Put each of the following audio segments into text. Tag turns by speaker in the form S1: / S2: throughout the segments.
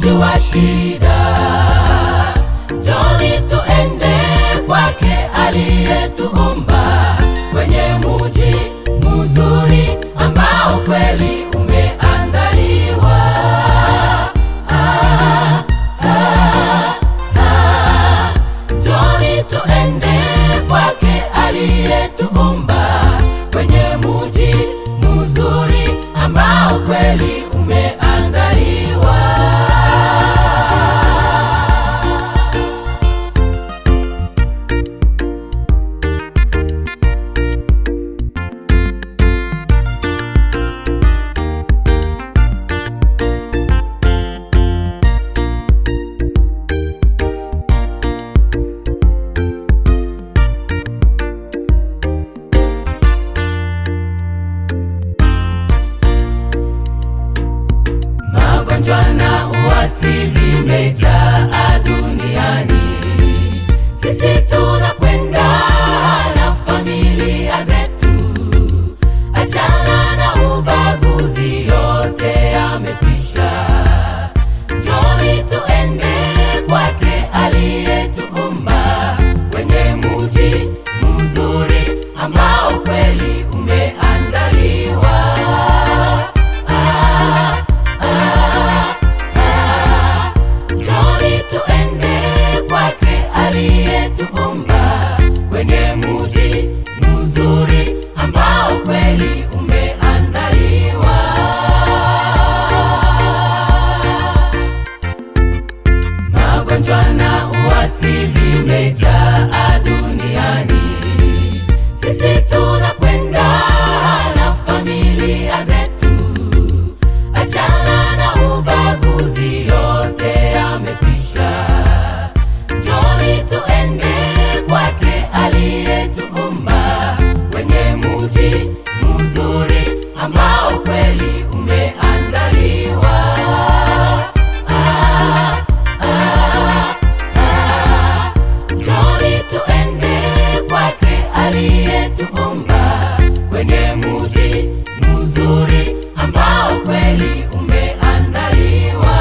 S1: muji wa shida. Njoni tuende kwake aliyetuumba, kwenye muji mzuri ambao kweli umeandaliwa. Njoni tuende kwake aliyetuumba, kwenye muji mzuri ambao kweli umeandaliwa. Magonjwa na uasi vimejaa duniani. Sisi tunakwenda na familia zetu, achana na ubaguzi, yote yamekwisha. Njoni tuende kwake aliyetuumba, kwenye muji mzuri ambao kweli umeandaliwa. Njoni tuende kwake aliyetuumba, kwenye muji mzuri ambao kweli umeandaliwa. Magonjwa na uasi vimejaa duniani. Sisi tunakwenda na familia zetu, achana na ubaguzi, yote yamekwisha. Njoni tuende kwake aliyetuumba, kwenye muji mzuri ambao kweli umeandaliwa. Njoni tuende kwake aliyetuumba, kwenye muji mzuri ambao kweli umeandaliwa.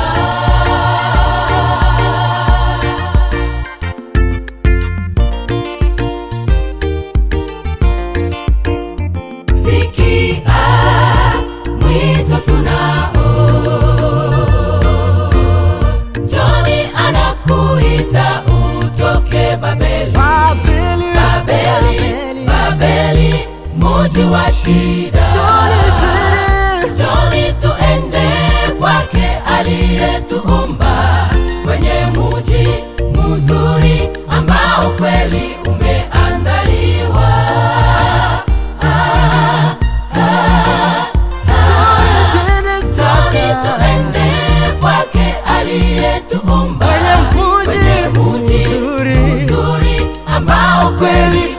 S1: Sikia mwito tunao, Njoni anakuita utoke Babeli. Babeli, muji wa shida. Njoni tuende kwake aliyetuumba, kwenye muji mzuri ambao kweli umeandaliwa. Njoni tuende kwake aliyetuumba, kwenye muji mzuri ambao kweli